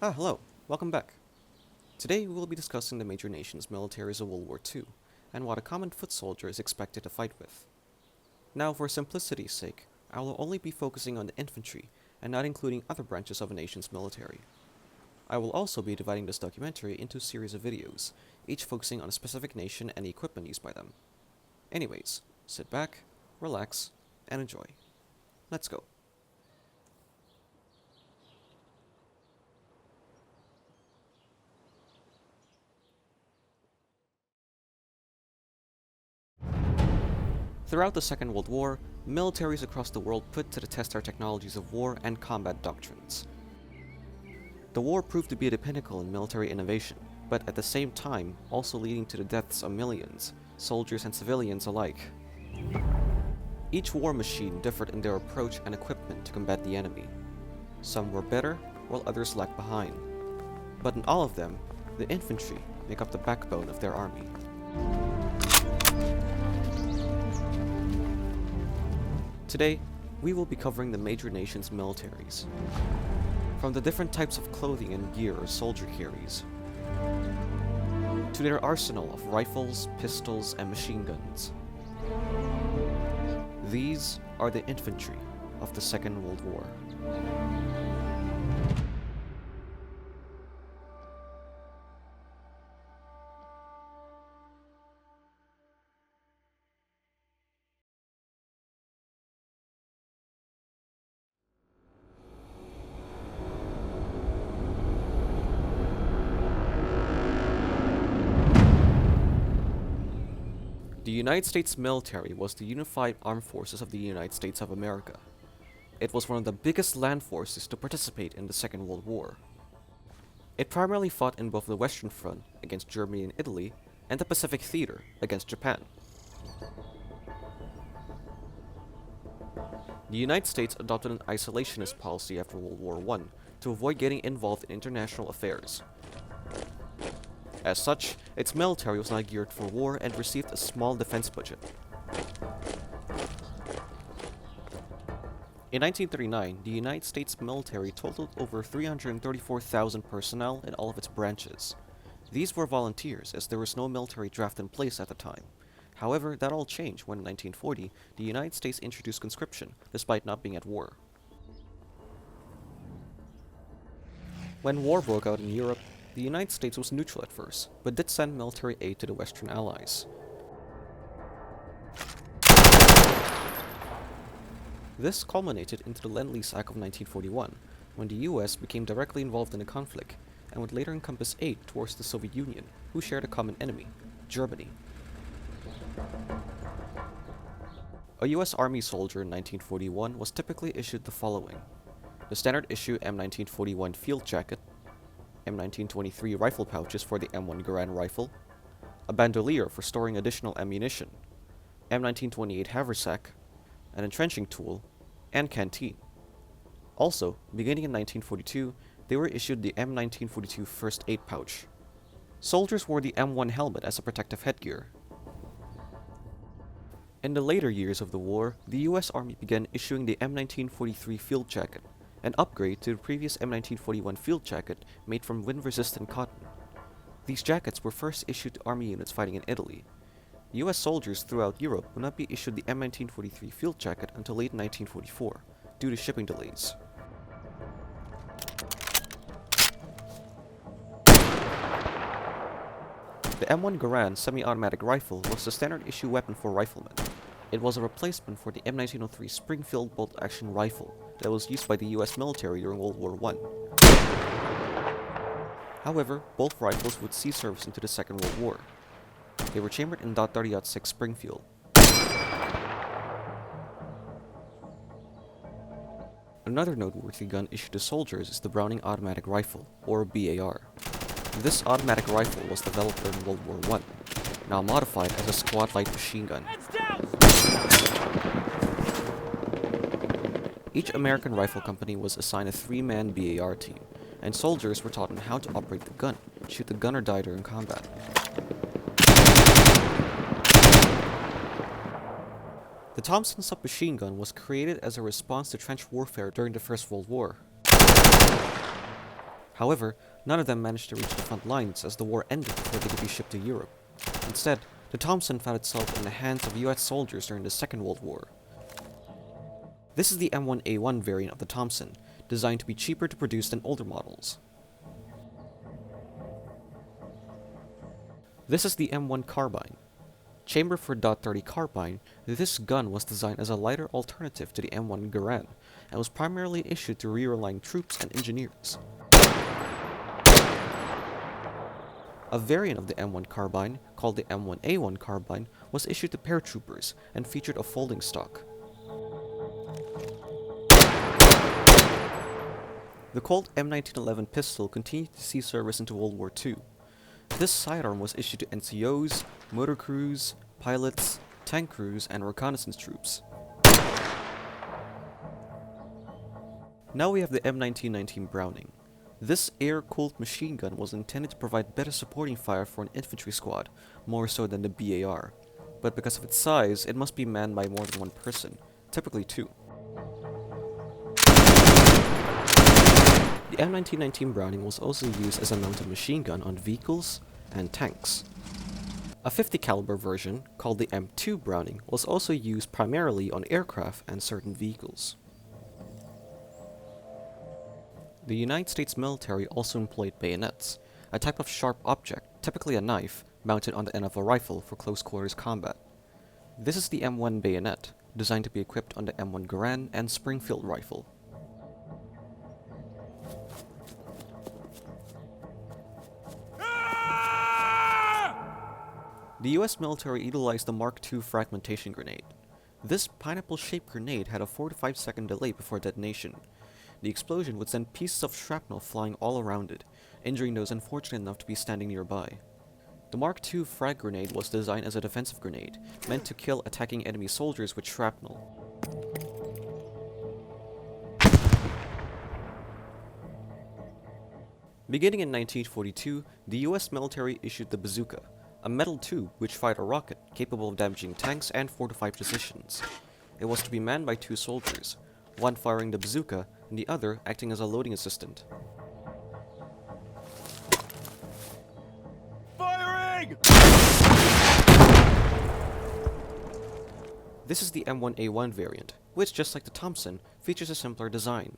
Hello. Welcome back. Today we will be discussing the major nations' militaries of World War II, and what a common foot soldier is expected to fight with. Now, for simplicity's sake, I will only be focusing on the infantry, and not including other branches of a nation's military. I will also be dividing this documentary into a series of videos, each focusing on a specific nation and the equipment used by them. Anyways, sit back, relax, and enjoy. Let's go. Throughout the Second World War, militaries across the world put to the test their technologies of war and combat doctrines. The war proved to be the pinnacle in military innovation, but at the same time also leading to the deaths of millions, soldiers and civilians alike. Each war machine differed in their approach and equipment to combat the enemy. Some were better, while others lagged behind. But in all of them, the infantry make up the backbone of their army. Today, we will be covering the major nations' militaries. From the different types of clothing and gear a soldier carries, to their arsenal of rifles, pistols, and machine guns. These are the infantry of the Second World War. The United States military was the unified armed forces of the United States of America. It was one of the biggest land forces to participate in the Second World War. It primarily fought in both the Western Front against Germany and Italy, and the Pacific Theater against Japan. The United States adopted an isolationist policy after World War I to avoid getting involved in international affairs. As such, its military was not geared for war and received a small defense budget. In 1939, the United States military totaled over 334,000 personnel in all of its branches. These were volunteers, as there was no military draft in place at the time. However, that all changed when in 1940, the United States introduced conscription, despite not being at war. When war broke out in Europe, the United States was neutral at first, but did send military aid to the Western Allies. This culminated into the Lend-Lease Act of 1941, when the US became directly involved in the conflict, and would later encompass aid towards the Soviet Union, who shared a common enemy, Germany. A US Army soldier in 1941 was typically issued the following: the standard issue M1941 field jacket, M1923 rifle pouches for the M1 Garand rifle, a bandolier for storing additional ammunition, M1928 haversack, an entrenching tool, and canteen. Also, beginning in 1942, they were issued the M1942 first aid pouch. Soldiers wore the M1 helmet as a protective headgear. In the later years of the war, the US Army began issuing the M1943 field jacket, an upgrade to the previous M1941 field jacket made from wind-resistant cotton. These jackets were first issued to army units fighting in Italy. US soldiers throughout Europe would not be issued the M1943 field jacket until late 1944, due to shipping delays. The M1 Garand semi-automatic rifle was the standard issue weapon for riflemen. It was a replacement for the M1903 Springfield bolt-action rifle that was used by the US military during World War I. However, both rifles would see service into the Second World War. They were chambered in .30-06 Springfield. Another noteworthy gun issued to soldiers is the Browning Automatic Rifle, or BAR. This automatic rifle was developed during World War I, now modified as a squad light machine gun. Each American rifle company was assigned a 3-man BAR team, and soldiers were taught on how to operate the gun, shoot the gun or die during combat. The Thompson submachine gun was created as a response to trench warfare during the First World War. However, none of them managed to reach the front lines as the war ended before they could be shipped to Europe. Instead, the Thompson found itself in the hands of US soldiers during the Second World War. This is the M1A1 variant of the Thompson, designed to be cheaper to produce than older models. This is the M1 Carbine. Chambered for .30 carbine, this gun was designed as a lighter alternative to the M1 Garand and was primarily issued to rear-line troops and engineers. A variant of the M1 Carbine, called the M1A1 Carbine, was issued to paratroopers and featured a folding stock. The Colt M1911 pistol continued to see service into World War II. This sidearm was issued to NCOs, motor crews, pilots, tank crews, and reconnaissance troops. Now we have the M1919 Browning. This air-cooled machine gun was intended to provide better supporting fire for an infantry squad, more so than the BAR. But because of its size, it must be manned by more than one person, typically two. The M1919 Browning was also used as a mounted machine gun on vehicles and tanks. A 50 caliber version, called the M2 Browning, was also used primarily on aircraft and certain vehicles. The United States military also employed bayonets, a type of sharp object, typically a knife, mounted on the end of a rifle for close quarters combat. This is the M1 bayonet, designed to be equipped on the M1 Garand and Springfield rifle. The US military utilized the Mark II fragmentation grenade. This pineapple-shaped grenade had a 4 to 5 second delay before detonation. The explosion would send pieces of shrapnel flying all around it, injuring those unfortunate enough to be standing nearby. The Mark II frag grenade was designed as a defensive grenade, meant to kill attacking enemy soldiers with shrapnel. Beginning in 1942, the US military issued the bazooka, a metal tube which fired a rocket capable of damaging tanks and fortified positions. It was to be manned by two soldiers, one firing the bazooka and the other acting as a loading assistant. Firing! This is the M1A1 variant, which, just like the Thompson, features a simpler design.